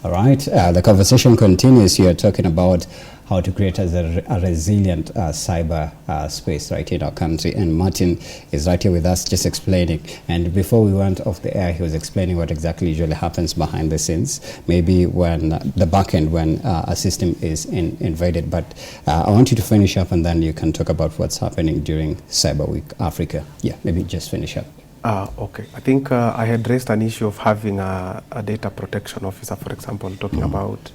All right, the conversation continues here, talking about how to create a resilient cyber space right here in our country. And Martin is right here with us just explaining. And before we went off the air, he was explaining what exactly usually happens behind the scenes, maybe when the back end, when a system is invaded. But I want you to finish up, and then you can talk about what's happening during Cyber Week Africa. Yeah, maybe just finish up. Okay. I think I had raised an issue of having a data protection officer, for example, talking about,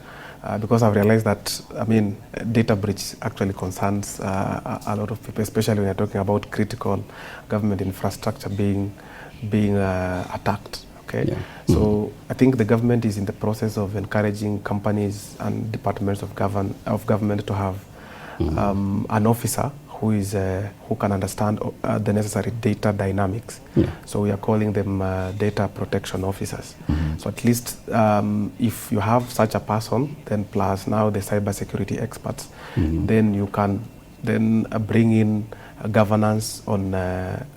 because I've realized that, I mean, data breach actually concerns a lot of people, especially when you're talking about critical government infrastructure being attacked. Okay. Yeah. So I think the government is in the process of encouraging companies and departments of government to have an officer who can understand the necessary data dynamics. Yeah. So we are calling them data protection officers. So at least if you have such a person, then plus now the cybersecurity experts, then you can then bring in governance on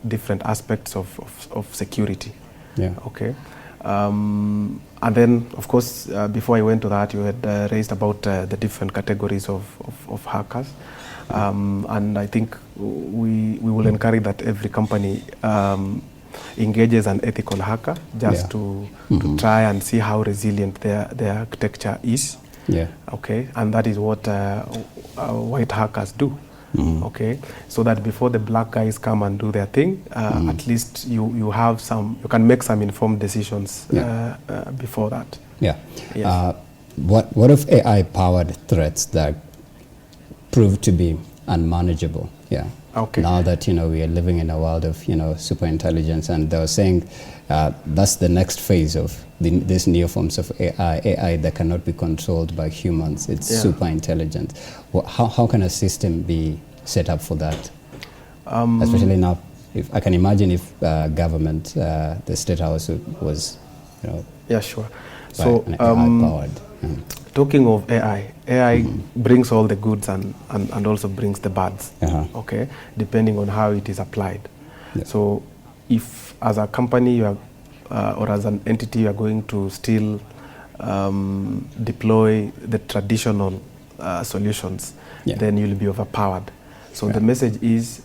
different aspects of security. Yeah. Okay. And then, of course, before I went to that, you had raised about the different categories of hackers. And I think we will encourage that every company engages an ethical hacker just to try and see how resilient their architecture is. Yeah. Okay. And that is what white hackers do. Okay. So that before the black guys come and do their thing, at least you can make some informed decisions before that. Yeah. Yes. What if AI-powered threats that prove to be unmanageable? Yeah. Okay. Now that we are living in a world of super intelligence, and they were saying that's the next phase of these new forms of AI that cannot be controlled by humans. It's super intelligent. How can a system be set up for that? Especially now, if I can imagine if government, the State House was, yeah, sure. So AI-powered. Talking of AI brings all the goods and also brings the bads, okay, depending on how it is applied. Yeah. So if as a company you are, or as an entity you are going to still deploy the traditional solutions, then you'll be overpowered. So the message is,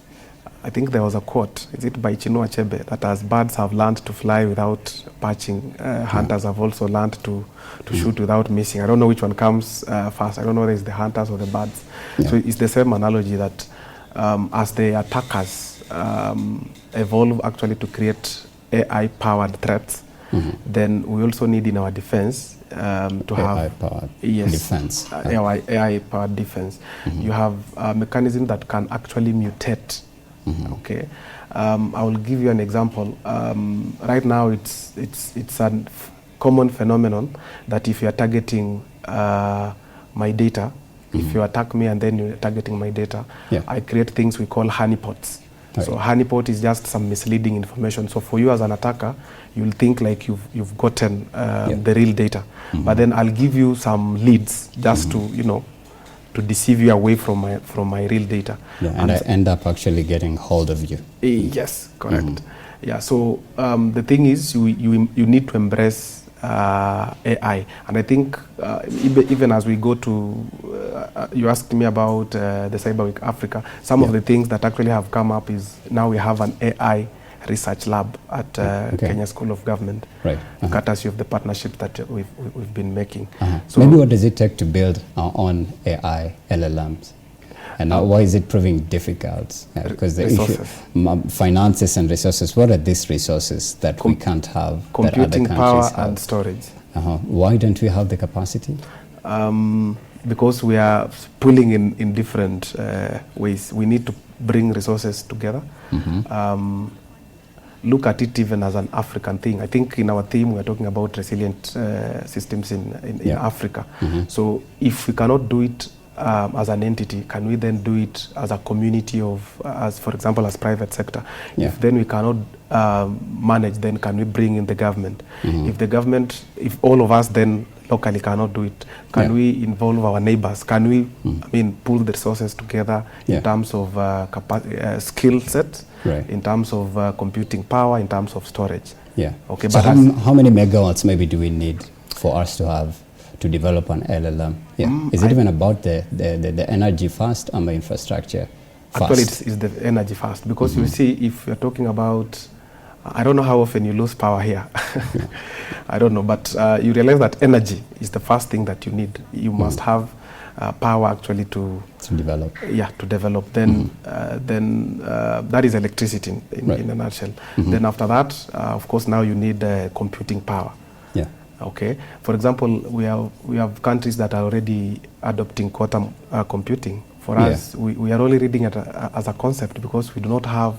I think there was a quote, is it by Chinua Achebe, that as birds have learned to fly without perching, hunters have also learned to shoot without missing. I don't know which one comes first. I don't know whether it's the hunters or the birds. Yeah. So it's the same analogy that as the attackers evolve actually to create AI-powered threats, then we also need in our defense to have AI-powered defense. AI-powered defense. You have mechanisms that can actually mutate. Okay, I will give you an example. Right now, it's a common phenomenon that if you are targeting my data, if you attack me and then you're targeting my data, I create things we call honeypots. Right. So honeypot is just some misleading information. So for you as an attacker, you'll think like you've gotten the real data, but then I'll give you some leads just to deceive you away from my real data. Yeah, and I end up actually getting hold of you. Yes, correct. Yeah, so the thing is you need to embrace AI. And I think even as we go to, you asked me about the Cyber Week Africa, some of the things that actually have come up is now we have an AI research lab at Kenya School of Government, courtesy of the partnership that we've been making. So maybe what does it take to build our own AI LLMs? And why is it proving difficult? Because the issue, finances and resources, what are these resources that we can't have? Computing power and storage. Why don't we have the capacity? Because we are pulling in different ways. We need to bring resources together. Look at it even as an African thing. I think in our theme, we're talking about resilient systems in Africa. So if we cannot do it as an entity, can we then do it as a community as for example, as private sector? If then we cannot manage, then can we bring in the government? If all of us then locally cannot do it, can we involve our neighbors? Can we, pull the resources together in terms of skill sets, in terms of computing power, in terms of storage? Yeah. Okay. So how many megawatts maybe do we need for us to to develop an LLM? Yeah. Is it even about the energy first and the infrastructure first? Actually, it's the energy first, because you see, if you're talking about, I don't know how often you lose power here. Yeah. I don't know, but you realize that energy is the first thing that you need. You must have power actually to develop. Yeah, to develop. Then, that is electricity in a nutshell. Then after that, of course, now you need computing power. Yeah. Okay. For example, we have countries that are already adopting quantum computing. For us, we are only reading it as a concept, because we do not have,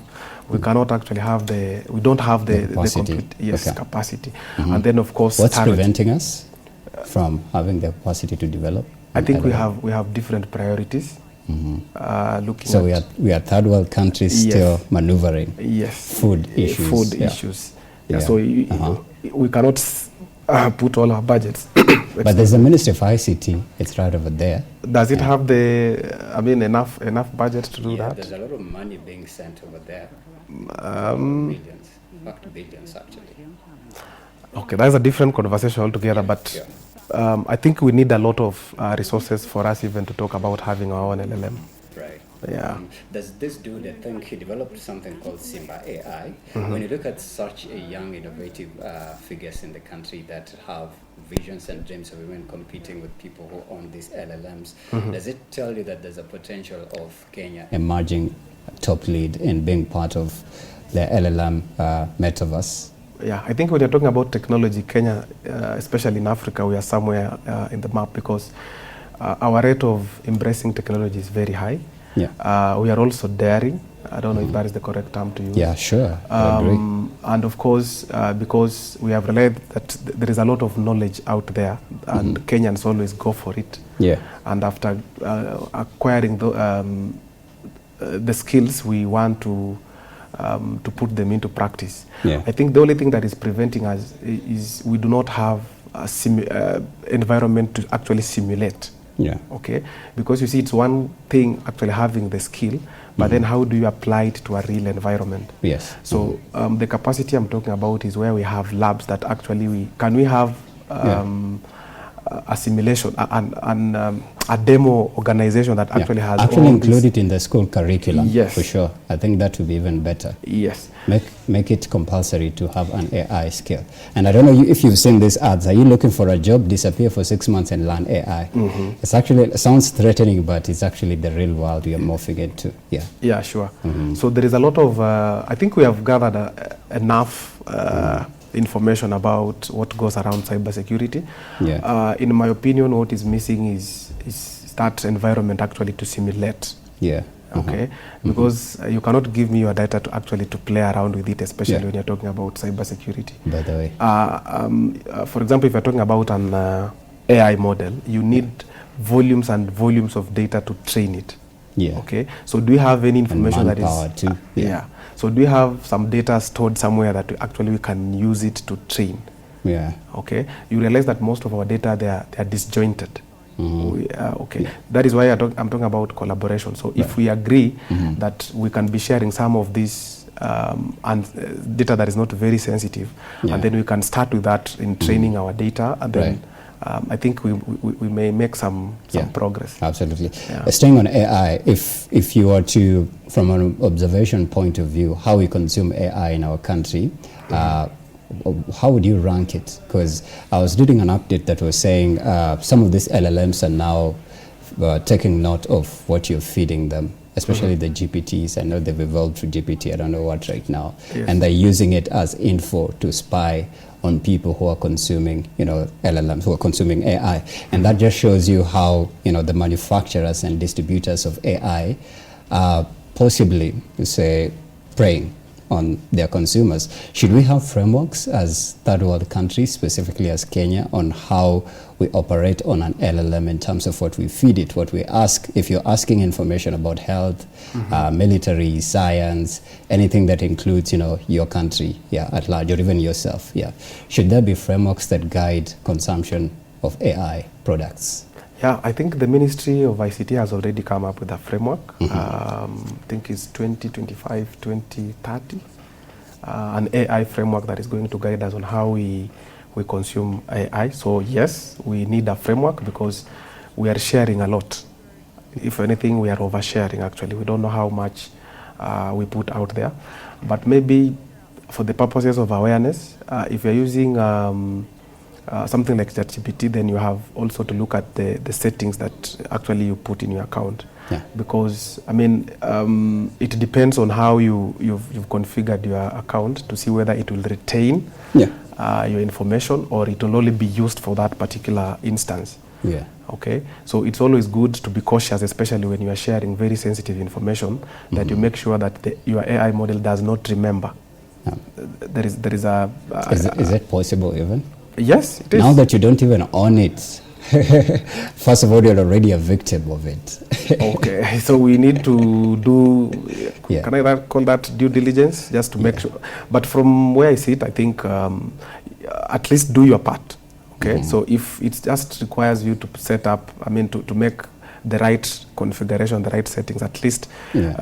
we cannot actually have we don't have the capacity. Capacity. And then, of course, what's preventing us from having the capacity to develop? I think we have different priorities. Looking so we are third world countries still maneuvering. Yes. Food issues. Food issues. Yeah. So we cannot put all our budgets. But there's a Ministry of ICT. It's right over there. Does it have enough budget to do that? There's a lot of money being sent over there. Billions. In fact, billions actually. Okay, that's a different conversation altogether. But I think we need a lot of resources for us even to talk about having our own LLM. Right. Yeah. There's this dude, I think he developed something called Simba AI. When you look at such a young, innovative figures in the country that have visions and dreams of even competing with people who own these LLMs, does it tell you that there's a potential of Kenya emerging top lead in being part of the LLM metaverse? Yeah, I think when you're talking about technology, Kenya, especially in Africa, we are somewhere in the map, because our rate of embracing technology is very high. Yeah. We are also daring. I don't know if that is the correct term to use. Yeah, sure. I agree. And of course, because we have realized that there is a lot of knowledge out there, and Kenyans always go for it. Yeah. And after acquiring the skills, we want to put them into practice. Yeah. I think the only thing that is preventing us is we do not have a environment to actually simulate. Yeah. Okay. Because you see, it's one thing actually having the skill, but then how do you apply it to a real environment? Yes. So the capacity I'm talking about is where we have labs that actually we have a simulation and a demo organization that actually has actually include it in the school curriculum. Yes, for sure. I think that would be even better. Yes. Make it compulsory to have an AI skill. And I don't know if you've seen these ads. Are you looking for a job, disappear for 6 months and learn AI? It's actually, it sounds threatening, but it's actually the real world we are morphing into. Yeah. Yeah, sure. So there is a lot of, I think we have gathered enough information about what goes around cybersecurity. Yeah. In my opinion, what is missing is that environment actually to simulate. Yeah. Okay. Because you cannot give me your data to actually to play around with it, especially when you're talking about cybersecurity. By the way. For example, if you're talking about an AI model, you need volumes and volumes of data to train it. Yeah. Okay. So do you have any information that is too. Yeah. So do you have some data stored somewhere that we can use it to train? Yeah. Okay. You realize that most of our data they are disjointed. Okay. Yeah. That is why I'm talking about collaboration. So if we agree that we can be sharing some of this data that is not very sensitive, and then we can start with that in training our data, and then I think we may make some progress. Absolutely. Staying on AI, if you were to, from an observation point of view, how we consume AI in our country, how would you rank it? Because I was reading an update that was saying some of these LLMs are now taking note of what you're feeding them, especially the GPTs. I know they've evolved to GPT, I don't know what right now. Yes. And they're using it as info to spy on people who are consuming, LLMs, who are consuming AI. And that just shows you how, the manufacturers and distributors of AI are possibly, say, preying on their consumers. Should we have frameworks as third world countries, specifically as Kenya, on how we operate on an LLM in terms of what we feed it, what we ask? If you're asking information about health, military, science, anything that includes, your country, at large, or even yourself, should there be frameworks that guide consumption of AI products? Yeah, I think the Ministry of ICT has already come up with a framework. I think it's 2025-2030, an AI framework that is going to guide us on how we we consume AI. So yes, we need a framework because we are sharing a lot. If anything, we are oversharing actually. We don't know how much we put out there. But maybe for the purposes of awareness, if you're using something like ChatGPT, then you have also to look at the settings that actually you put in your account. Yeah. Because, I mean, it depends on how you've configured your account to see whether it will retain your information or it will only be used for that particular instance. Yeah. Okay, so it's always good to be cautious, especially when you are sharing very sensitive information, that you make sure that your AI model does not remember. There is a... Is it possible even? Yes, it is. Now that you don't even own it, first of all, you're already a victim of it. Okay, so we need to do, can I call that due diligence, just to make sure. But from where I sit, I think at least do your part. Okay, so if it just requires you to set up, I mean, to make the right configuration, the right settings, at least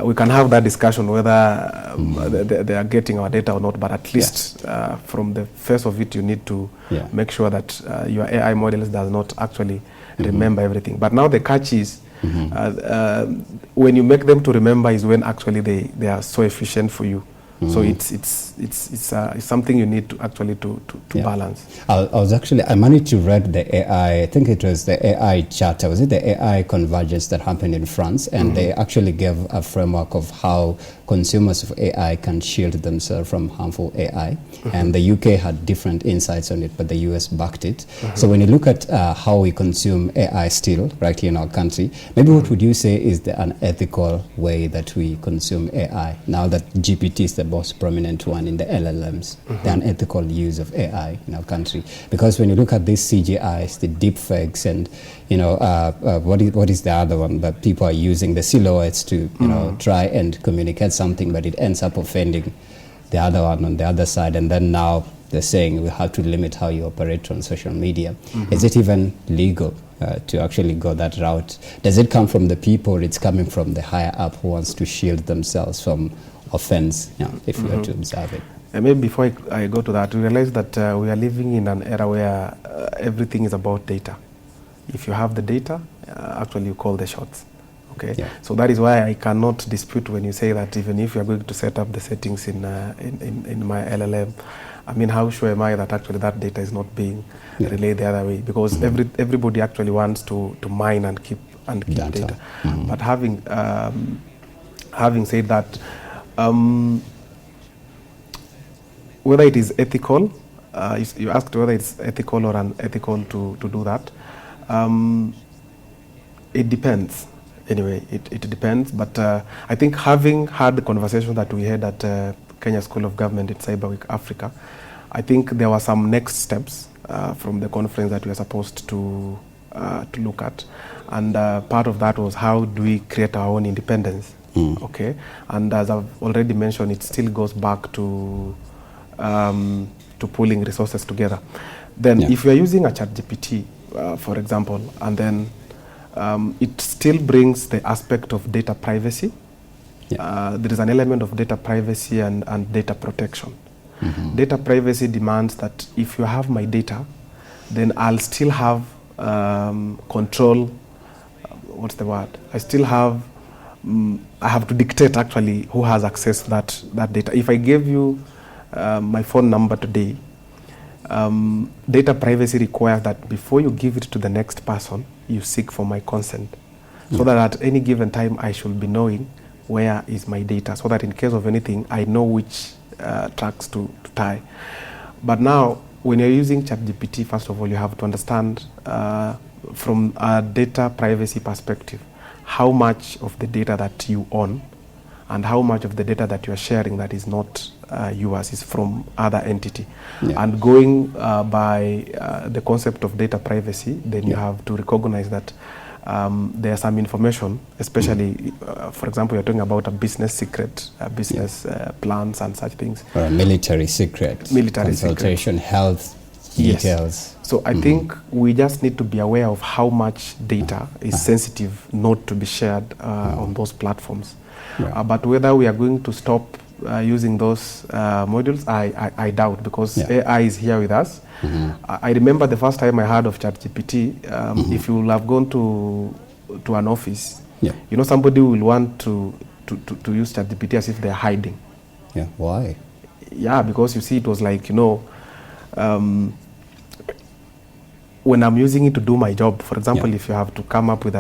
we can have that discussion whether they are getting our data or not, but at least from the face of it, you need to make sure that your AI models does not actually remember everything. But now the catch is, when you make them to remember is when actually they are so efficient for you. So it's something you need to actually to balance. I managed to read the AI, I think it was the AI charter, was it the AI convergence that happened in France? And they actually gave a framework of how consumers of AI can shield themselves from harmful AI. And the UK had different insights on it, but the US backed it. So when you look at how we consume AI still, right here in our country, maybe what would you say is the unethical way that we consume AI, now that GPT is the most prominent one in the LLMs, the unethical use of AI in our country? Because when you look at these CGIs, the deepfakes, and what is the other one that people are using, the silhouettes to try and communicate something, but it ends up offending the other one on the other side, and then now they're saying we have to limit how you operate on social media. Is it even legal to actually go that route? Does it come from the people, or it's coming from the higher up who wants to shield themselves from offense, if you were to observe it? And maybe before I go to that, we realize that we are living in an era where everything is about data. If you have the data, actually you call the shots. Okay, so that is why I cannot dispute when you say that even if you are going to set up the settings in my LLM, I mean, how sure am I that actually that data is not being relayed the other way? Because everybody actually wants to mine and keep data. But having said that, whether it is ethical, you asked whether it's ethical or unethical to do that. It depends. Anyway, it depends. But I think having had the conversation that we had at Kenya School of Government in Cyber Week Africa, I think there were some next steps from the conference that we are supposed to look at. And part of that was how do we create our own independence. Okay, and as I've already mentioned, it still goes back to pulling resources together. Then if you are using a ChatGPT, for example, and then it still brings the aspect of data privacy. There is an element of data privacy and data protection. Data privacy demands that if you have my data, then I'll still have control. What's the word? I have to dictate actually who has access to that data. If I gave you my phone number today, data privacy requires that before you give it to the next person, you seek for my consent. So that at any given time I should be knowing where is my data, so that in case of anything, I know which tracks to tie. But now, when you're using ChatGPT, first of all, you have to understand from a data privacy perspective, how much of the data that you own and how much of the data that you are sharing that is not yours is from other entity. And going by the concept of data privacy, then you have to recognize that there's some information, especially, for example, you're talking about a business secret, business plans and such things. Or a military secret, consultation, health details. So I think we just need to be aware of how much data is sensitive not to be shared on those platforms. But whether we are going to stop using those modules, I doubt, because AI is here with us. I remember the first time I heard of ChatGPT. If you will have gone to an office, you know, somebody will want to use ChatGPT as if they're hiding. Yeah, why? Yeah, because you see, it was like, you know, when I'm using it to do my job, for example, if you have to come up with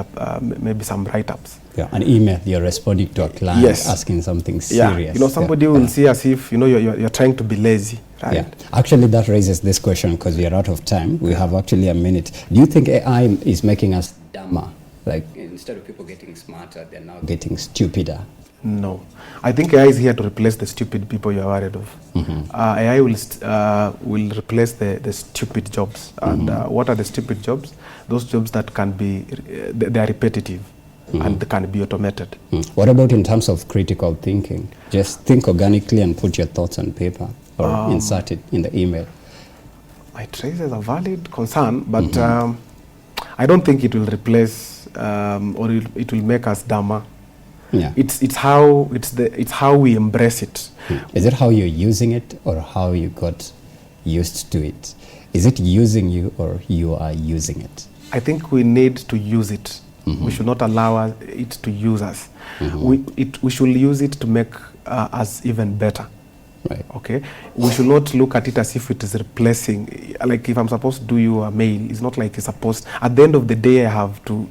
maybe some write-ups. Yeah, an email, you're responding to a client asking something serious. Yeah, you know, somebody will see as if, you know, you're trying to be lazy, right? Yeah, actually that raises this question, because we are out of time. We have actually a minute. Do you think AI is making us dumber? Like, instead of people getting smarter, they're now getting stupider? No. I think AI is here to replace the stupid people you are worried of. AI will replace the stupid jobs. And what are the stupid jobs? Those jobs that can be, they are repetitive and they can be automated. What about in terms of critical thinking? Just think organically and put your thoughts on paper, or insert it in the email. I trace as a valid concern, but I don't think it will replace or it will make us dumber. Yeah. It's how we embrace it. Is it how you're using it, or how you got used to it? Is it using you, or you are using it? I think we need to use it. We should not allow it to use us. We should use it to make us even better. Right. Okay. We should not look at it as if it is replacing. Like, if I'm supposed to do you a mail, it's not like it's supposed. At the end of the day, I have to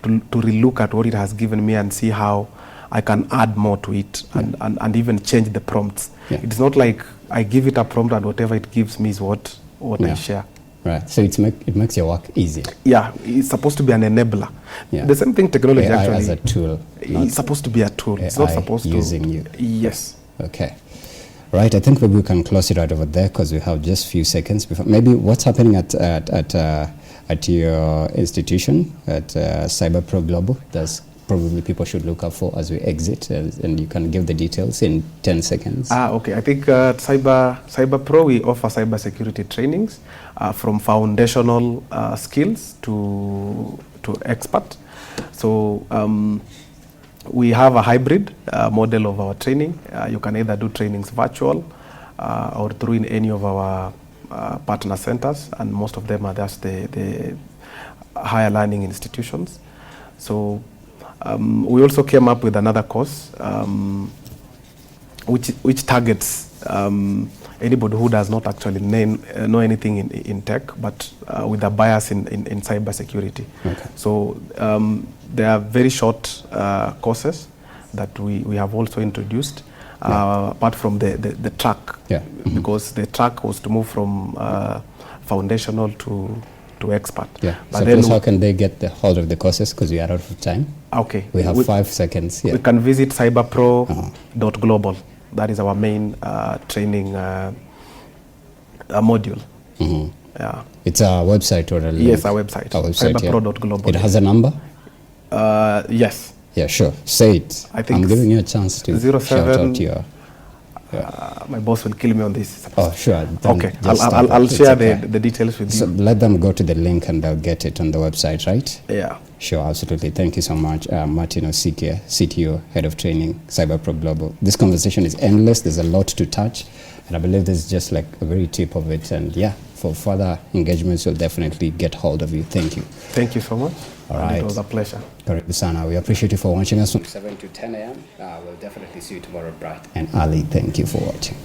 relook at what it has given me and see how I can add more to it and even change the prompts. It's not like I give it a prompt and whatever it gives me is what I share. Right. So it makes your work easier. Yeah, it's supposed to be an enabler. The same thing, technology AI actually. as a tool. It's supposed to be a tool. It's not supposed to using you. Yes. Okay. Right. I think maybe we can close it right over there, because we have just a few seconds before. Maybe what's happening at your institution at Cyber Pro Global? That's probably people should look up for as we exit, and you can give the details in 10 seconds. Okay. I think at Cyber Pro, we offer cyber security trainings from foundational skills to expert. So we have a hybrid model of our training. You can either do trainings virtual or through in any of our partner centers, and most of them are just the higher learning institutions. So we also came up with another course which targets anybody who does not actually know anything in tech, but with a bias in cyber security. Okay. So there are very short courses that we have also introduced, apart from the track, because the track was to move from foundational to expert. Yeah. But so then how can they get the hold of the courses, because we are out of time? Okay. We have 5 seconds. We can visit cyberpro.global. That is our main training module. Yeah. It's a website or a link? Yes, our website. Cyberpro.global. It has a number? Yes. Yeah, sure. Say it. I think I'm giving you a chance to shout out your... my boss will kill me on this. Oh, sure. Okay. I'll share the details with you. So let them go to the link and they'll get it on the website, right? Yeah. Sure, absolutely. Thank you so much, Martin Osike, CTO, Head of Training, Cyber Pro Global. This conversation is endless. There's a lot to touch, and I believe this is just like a very tip of it. And yeah, for further engagements, we'll definitely get hold of you. Thank you. Thank you so much. All right. It was a pleasure. Karibu sana. We appreciate you for watching us from 7 to 10 a.m. We'll definitely see you tomorrow bright and early. Thank you for watching.